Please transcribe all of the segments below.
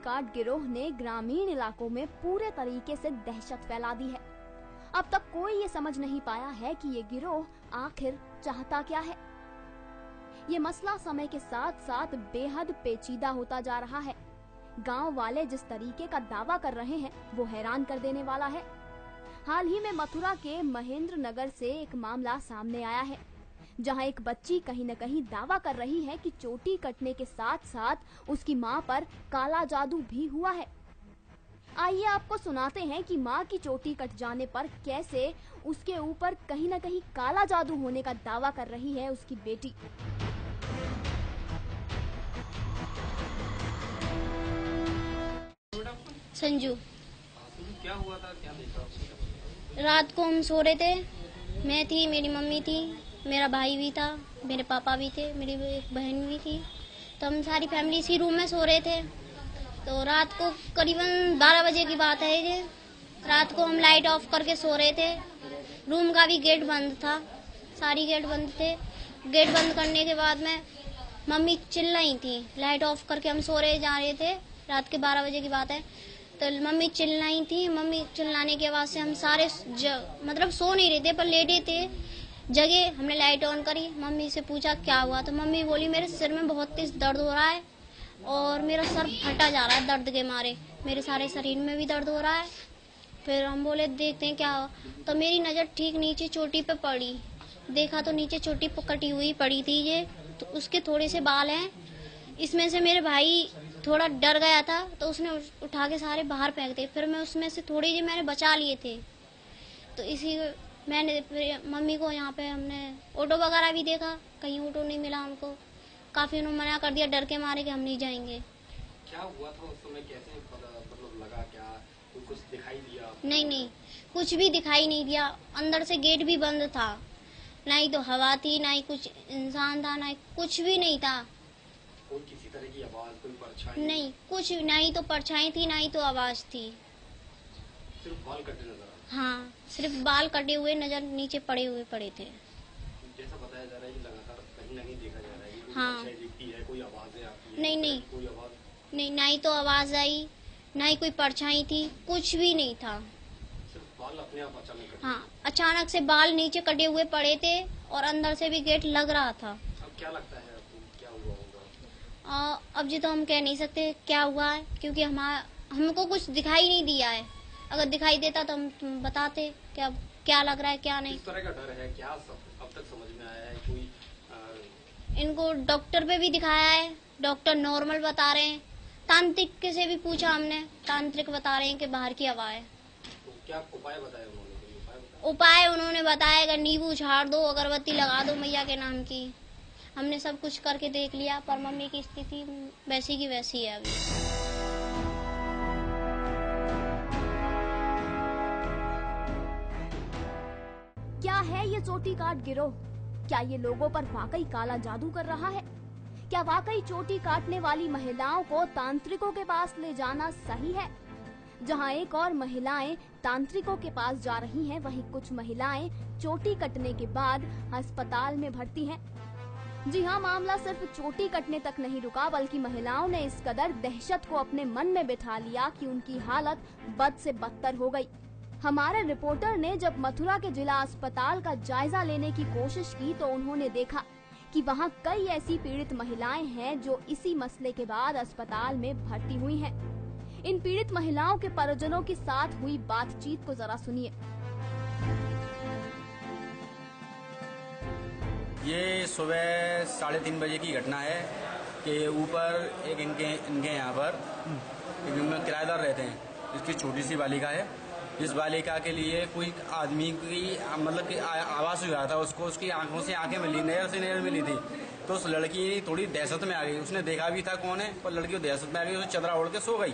काट गिरोह ने ग्रामीण इलाकों में पूरे तरीके से दहशत फैला दी है। अब तक कोई ये समझ नहीं पाया है कि ये गिरोह आखिर चाहता क्या है। ये मसला समय के साथ साथ बेहद पेचीदा होता जा रहा है। गांव वाले जिस तरीके का दावा कर रहे हैं वो हैरान कर देने वाला है। हाल ही में मथुरा के महेंद्र नगर से एक मामला सामने आया है, जहां एक बच्ची कहीं न कहीं दावा कर रही है कि चोटी कटने के साथ साथ उसकी मां पर काला जादू भी हुआ है। आइए आपको सुनाते हैं कि मां की चोटी कट जाने पर कैसे उसके ऊपर कहीं न कहीं काला जादू होने का दावा कर रही है उसकी बेटी। संजू, क्या हुआ था, क्या देखा? रात को हम सो रहे थे। मैं थी, मेरी मम्मी थी, मेरा भाई भी था, मेरे पापा भी थे, मेरी एक बहन भी थी। तो हम सारी फैमिली इसी रूम में सो रहे थे। तो रात को करीबन 12 बजे की बात है ये। रात को हम लाइट ऑफ करके सो रहे थे। रूम का भी गेट बंद था, सारी गेट बंद थे। गेट बंद करने के बाद में मम्मी चिल्लाई थी। लाइट ऑफ करके हम सो रहे जा रहे थे, रात के 12 बजे की बात है। तो मम्मी चिल्लाई थी। मम्मी चिल्लाने की आवाज से हम सारे मतलब सो नहीं रहे थे पर लेटे थे, जगह। हमने लाइट ऑन करी, मम्मी से पूछा क्या हुआ। तो मम्मी बोली मेरे सिर में बहुत तेज दर्द हो रहा है और मेरा सर फटा जा रहा है दर्द के मारे, मेरे सारे शरीर में भी दर्द हो रहा है। फिर हम बोले देखते हैं क्या हुआ। तो मेरी नजर ठीक नीचे चोटी पे पड़ी। देखा तो नीचे चोटी कटी हुई पड़ी थी ये, तो उसके थोड़े से बाल हैं। इसमें से मेरे भाई थोड़ा डर गया था तो उसने उठा के सारे बाहर फेंक दिए। फिर मैं उसमें से थोड़ी जी मैंने बचा लिए थे। तो इसी मैंने फिर मम्मी को यहाँ पे हमने ऑटो वगैरह भी देखा, कहीं ऑटो नहीं मिला हमको। काफी उन्होंने मना कर दिया डर के मारे कि हम नहीं जाएंगे। क्या हुआ था उस समय, कैसे मतलब लगा, क्या कुछ दिखाई दिया? नहीं, कुछ भी दिखाई नहीं दिया। अंदर से गेट भी बंद था, ना ही तो हवा थी, ना ही कुछ इंसान था, ना ही कुछ भी नहीं था। कोई किसी तरह की आवाज, कोई परछाई? नहीं, कुछ ना ही तो परछाई थी, ना ही तो आवाज थी। सिर्फ बाल कटे नजर आए? हाँ, सिर्फ बाल कटे हुए नजर नीचे पड़े थे। जैसा बताया जा रहा है कि लगातार कहीं ना कहीं देखा जा रहा है कि हाँ। परछाई दिखती है, कोई आवाजें आती है? नहीं, कोई आवाज नहीं, ना ही तो आवाज आई, ना ही कोई परछाई थी, कुछ भी नहीं था। सिर्फ बाल अपने आप अचानक कटे? हाँ, अचानक से बाल नीचे कटे हुए पड़े थे और अंदर से भी गेट लग रहा था। अब क्या लगता है आपको, क्या हुआ होगा? अब जी तो हम कह नहीं सकते क्या हुआ है, क्योंकि हमको कुछ दिखाई नहीं दिया है। अगर दिखाई देता तो हम बताते क्या लग रहा है क्या नहीं। किस तरह का डर है, क्या अब तक समझ में आया है? कोई इनको डॉक्टर पे भी दिखाया है, डॉक्टर नॉर्मल बता रहे हैं। तांत्रिक से भी पूछा हमने, तांत्रिक बता रहे हैं कि बाहर की हवा है। तो क्या उपाय बताया उन्होंने? उपाय उन्होंने बताया अगर नींबू झाड़ दो, अगरबत्ती लगा दो मैया के नाम की। हमने सब कुछ करके देख लिया पर मम्मी की स्थिति वैसी की वैसी है अभी। क्या है ये चोटी काट गिरोह? क्या ये लोगों पर वाकई काला जादू कर रहा है? क्या वाकई चोटी काटने वाली महिलाओं को तांत्रिकों के पास ले जाना सही है? जहां एक और महिलाएं तांत्रिकों के पास जा रही हैं, वहीं कुछ महिलाएं चोटी कटने के बाद अस्पताल में भर्ती हैं। जी हाँ, मामला सिर्फ चोटी कटने तक नहीं रुका, बल्कि महिलाओं ने इस कदर दहशत को अपने मन में बिठा लिया कि उनकी हालत बद से बदतर हो गई। हमारे रिपोर्टर ने जब मथुरा के जिला अस्पताल का जायजा लेने की कोशिश की तो उन्होंने देखा कि वहाँ कई ऐसी पीड़ित महिलाएं हैं जो इसी मसले के बाद अस्पताल में भर्ती हुई हैं। इन पीड़ित महिलाओं के परिजनों के साथ हुई बातचीत को जरा सुनिए। ये सुबह 3:30 बजे की घटना है कि ऊपर एक इनके यहाँ पर एक किराएदार रहते हैं। इसकी छोटी सी बालिका है। इस बालिका के लिए कोई आदमी की मतलब कि आवाज हुआ था उसको, उसकी आंखों से आंखें मिली, नहर से नहर मिली थी। तो उस लड़की थोड़ी दहशत में आ गई। उसने देखा भी था कौन है, पर लड़की दहशत में आ गई, उसे चदरा ओढ़ के सो गई।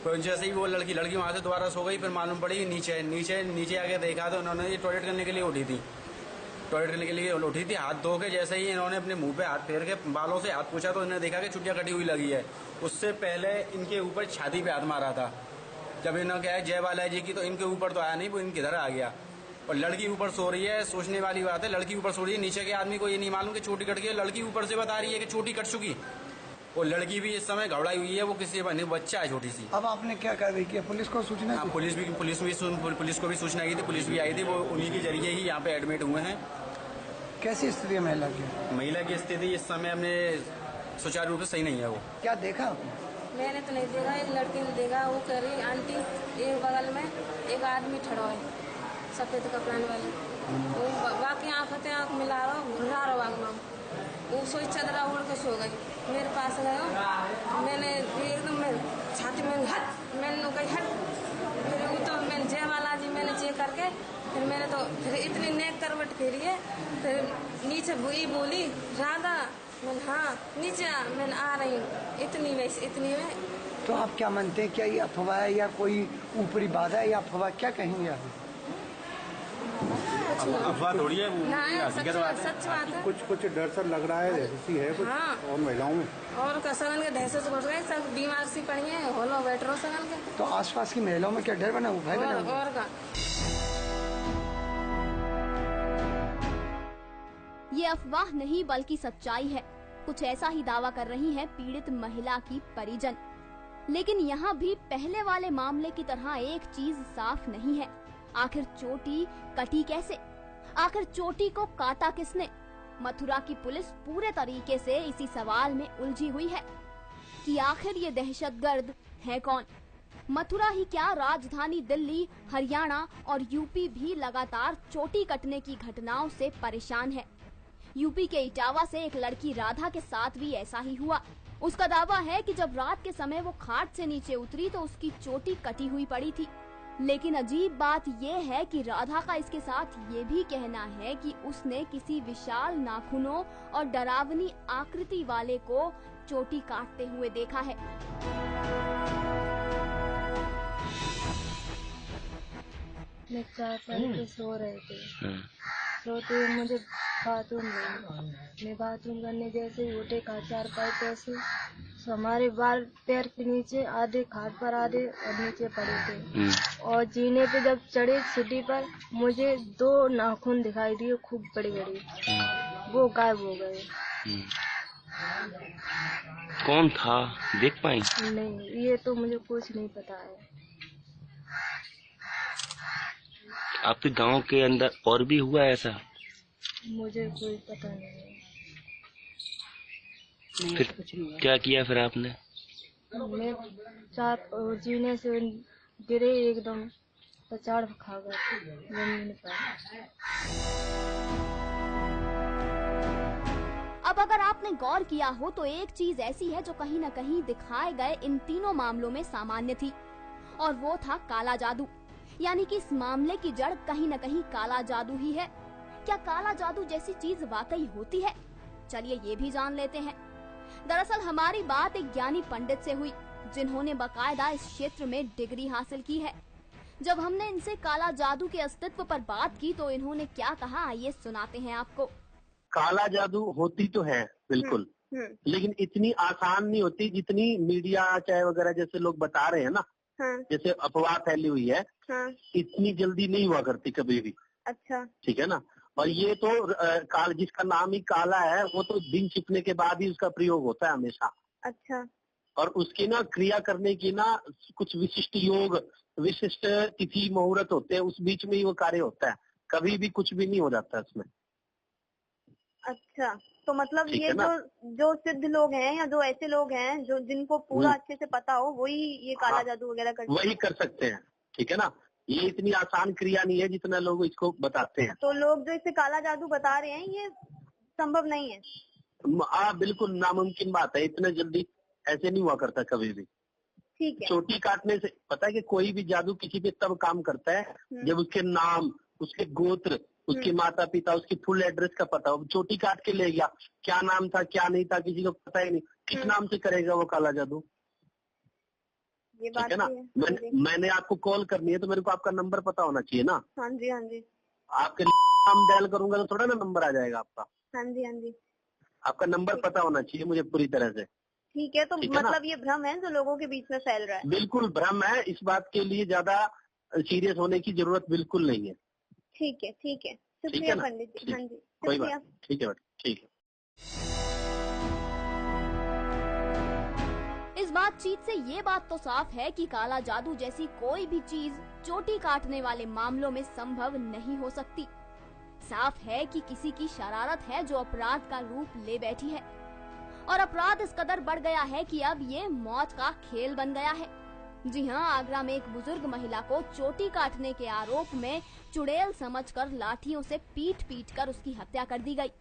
तो जैसे ही वो लड़की वहां से दोबारा सो गई, फिर मालूम पड़ी नीचे आके देखा तो उन्होंने ये टॉयलेट करने के लिए उठी थी। हाथ धो के जैसे ही इन्होंने अपने मुंह पे हाथ फेर के बालों से हाथ पूछा तो इन्होंने देखा कि चुटिया कटी हुई लगी है। उससे पहले इनके ऊपर छाती पे हाथ मारा था। जब इन्होंने कहा जय बालाजी की तो इनके ऊपर तो आया नहीं, वो इनके इधर आ गया। और लड़की ऊपर सो रही है। सोचने वाली बात है, लड़की ऊपर सो रही है, नीचे के आदमी को ये नहीं मालूम कि चोटी कट गई है। लड़की ऊपर से बता रही है कि चोटी कट चुकी। वो लड़की भी इस समय घबराई हुई है, वो किसी बच्चा है छोटी सी। अब आपने क्या कार्रवाई की? पुलिस को सूचना हाँ, की? पुलिस को भी सूचना की थी, पुलिस भी आई थी, वो उन्हीं के जरिए ही यहाँ पे एडमिट हुए हैं। कैसी स्थिति है महिला की स्थिति इस समय हमने सुचारू रूप से सही नहीं है। वो क्या देखा आपने? मैंने तो नहीं देखा, एक लड़की ने देखा। वो कह रही आंटी एक बगल में एक आदमी खड़ा है सफेद कपड़ान वाले, वो बाकी आँख मिला रहा घुरा रहा आग। वो सोई चदरा ओढ़ के सो गई। मेरे पास गए, मैंने एकदम मैं छाती में हट, मैंने कही हट, फिर वो तो मैंने जय वाला जी मैंने चेक करके फिर मैंने तो फिर इतनी नेक करवट फेरी है। फिर नीचे वही बोली राधा, मैंने हाँ नीचे आ, मैंने आ रही हूँ इतनी वैसे इतनी में। तो आप क्या मानते हैं, क्या ये अफवाह है या कोई ऊपरी बात है या अफवाह, क्या कहेंगे आप? अफवाह थोड़ी है, ना सच बात है। कुछ डर सा लग रहा है, ऐसी है कुछ। हाँ। और महिलाओं में और सगन के दहशत बढ़ गए, सब बीमार सी पड़ी है, होलो बैठ रहो सगन के। तो आसपास की महिलाओं में क्या डर बना हुआ, भय बना हुआ? और का ये अफवाह नहीं बल्कि सच्चाई है। कुछ ऐसा ही दावा कर रही है पीड़ित महिला की परिजन। लेकिन यहाँ भी पहले वाले मामले की तरह एक चीज साफ नहीं है, आखिर चोटी कटी कैसे? आखिर चोटी को काटा किसने? मथुरा की पुलिस पूरे तरीके से इसी सवाल में उलझी हुई है कि आखिर ये दहशतगर्द है कौन? मथुरा ही क्या, राजधानी दिल्ली, हरियाणा और यूपी भी लगातार चोटी कटने की घटनाओं से परेशान है। यूपी के इटावा से एक लड़की राधा के साथ भी ऐसा ही हुआ। उसका दावा है कि जब रात के समय वो खाट से नीचे उतरी तो उसकी चोटी कटी हुई पड़ी थी। लेकिन अजीब बात ये है कि राधा का इसके साथ ये भी कहना है कि उसने किसी विशाल नाखूनों और डरावनी आकृति वाले को चोटी काटते हुए देखा है। मैं 4 बजे सो रहे थे, सोते हुए मुझे बाथरूम गई। मैं बाथरूम करने जैसे ही उठे खाट 4 पाए पैसे तो हमारे बाल पैर के नीचे आधे खाट पर आधे और नीचे पड़े थे। और जीने पे जब चढ़े सीढ़ी पर मुझे 2 नाखून दिखाई दिए खूब बड़े बड़े, वो गायब हो गए। कौन था देख पाई? नहीं, ये तो मुझे कुछ नहीं पता है। आपके गांव के अंदर और भी हुआ ऐसा? मुझे कोई पता नहीं है। फिर क्या किया फिर आपने? मैं 4 जीने से गिरे, एकदम पछाड़ खा गए जमीन पर। अब अगर आपने गौर किया हो तो एक चीज ऐसी है जो कहीं न कहीं दिखाए गए इन तीनों मामलों में सामान्य थी, और वो था काला जादू। यानी कि इस मामले की जड़ कहीं न कहीं काला जादू ही है। क्या काला जादू जैसी चीज वाकई होती है? चलिए ये भी जान लेते हैं। दरअसल हमारी बात एक ज्ञानी पंडित से हुई जिन्होंने बकायदा इस क्षेत्र में डिग्री हासिल की है। जब हमने इनसे काला जादू के अस्तित्व पर बात की तो इन्होंने क्या कहा, आइए सुनाते हैं आपको। काला जादू होती तो है बिल्कुल, लेकिन इतनी आसान नहीं होती जितनी मीडिया चाहे वगैरह जैसे लोग बता रहे हैं ना। जैसे अफवाह फैली हुई है, इतनी जल्दी नहीं हुआ करती कभी भी। अच्छा, ठीक है ना। और ये तो जिसका नाम ही काला है वो तो दिन छिपने के बाद ही उसका प्रयोग होता है हमेशा। अच्छा। और उसकी ना क्रिया करने की ना कुछ विशिष्ट योग, विशिष्ट तिथि मुहूर्त होते हैं, उस बीच में ही वो कार्य होता है, कभी भी कुछ भी नहीं हो जाता इसमें। अच्छा, तो मतलब ये जो सिद्ध लोग हैं या जो ऐसे लोग हैं जो जिनको पूरा अच्छे से पता हो वही ये काला जादू वगैरह कर वही कर सकते हैं। ठीक है ना, ये इतनी आसान क्रिया नहीं है जितना लोग इसको बताते हैं। तो लोग जो इसे काला जादू बता रहे हैं ये संभव नहीं है? हाँ बिल्कुल नामुमकिन बात है, इतने जल्दी ऐसे नहीं हुआ करता कभी भी। ठीक है। चोटी काटने से पता है कि कोई भी जादू किसी पे तब काम करता है जब उसके नाम, उसके गोत्र, उसके माता पिता, उसकी फुल एड्रेस का पता हो। चोटी काट के ले गया, क्या नाम था क्या नहीं था किसी को पता ही नहीं, किस नाम से करेगा वो काला जादू? ये बात ठीक है ना। मैंने आपको कॉल करनी है तो मेरे को आपका नंबर पता होना चाहिए ना। हाँ जी, हाँ जी। आपके नाम डायल करूंगा तो थोड़ा ना नंबर आ जाएगा आपका। हाँ जी, हाँ जी। आपका नंबर पता होना चाहिए मुझे पूरी तरह से। ठीक है, तो मतलब ये भ्रम है जो लोगों के बीच में फैल रहा है? बिल्कुल भ्रम है, इस बात के लिए ज्यादा सीरियस होने की जरूरत बिल्कुल नहीं है। ठीक है, ठीक है, शुक्रिया पंडित जी। हाँ जी, कोई बात, ठीक है, ठीक है। इस बातचीत से ये बात तो साफ है कि काला जादू जैसी कोई भी चीज चोटी काटने वाले मामलों में संभव नहीं हो सकती। साफ है कि किसी की शरारत है जो अपराध का रूप ले बैठी है और अपराध इस कदर बढ़ गया है कि अब ये मौत का खेल बन गया है। जी हाँ, आगरा में एक बुजुर्ग महिला को चोटी काटने के आरोप में चुड़ैल समझकर लाठियों से पीट कर उसकी हत्या कर दी गई।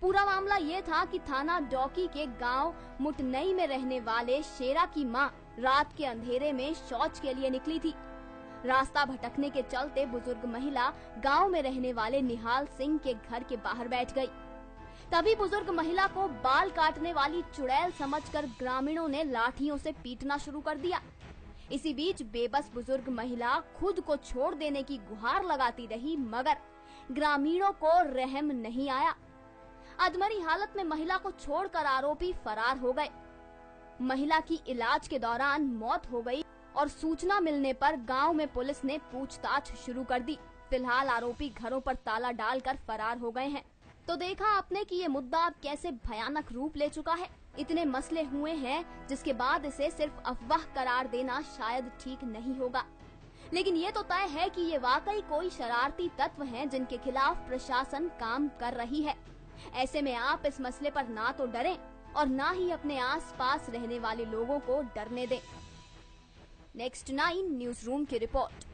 पूरा मामला ये था कि थाना डौकी के गांव मुटनई में रहने वाले शेरा की मां रात के अंधेरे में शौच के लिए निकली थी। रास्ता भटकने के चलते बुजुर्ग महिला गांव में रहने वाले निहाल सिंह के घर के बाहर बैठ गई। तभी बुजुर्ग महिला को बाल काटने वाली चुड़ैल समझकर ग्रामीणों ने लाठियों से पीटना शुरू कर दिया। इसी बीच बेबस बुजुर्ग महिला खुद को छोड़ देने की गुहार लगाती रही, मगर ग्रामीणों को रहम नहीं आया। अधमरी हालत में महिला को छोड़कर आरोपी फरार हो गए। महिला की इलाज के दौरान मौत हो गई और सूचना मिलने पर गांव में पुलिस ने पूछताछ शुरू कर दी। फिलहाल आरोपी घरों पर ताला डालकर फरार हो गए हैं। तो देखा आपने कि ये मुद्दा अब कैसे भयानक रूप ले चुका है। इतने मसले हुए हैं जिसके बाद इसे सिर्फ अफवाह करार देना शायद ठीक नहीं होगा, लेकिन ये तो तय है कि ये वाकई कोई शरारती तत्व हैं जिनके खिलाफ प्रशासन काम कर रही है। ऐसे में आप इस मसले पर ना तो डरें और ना ही अपने आसपास रहने वाले लोगों को डरने दें। नेक्स्ट 9 न्यूज रूम की रिपोर्ट।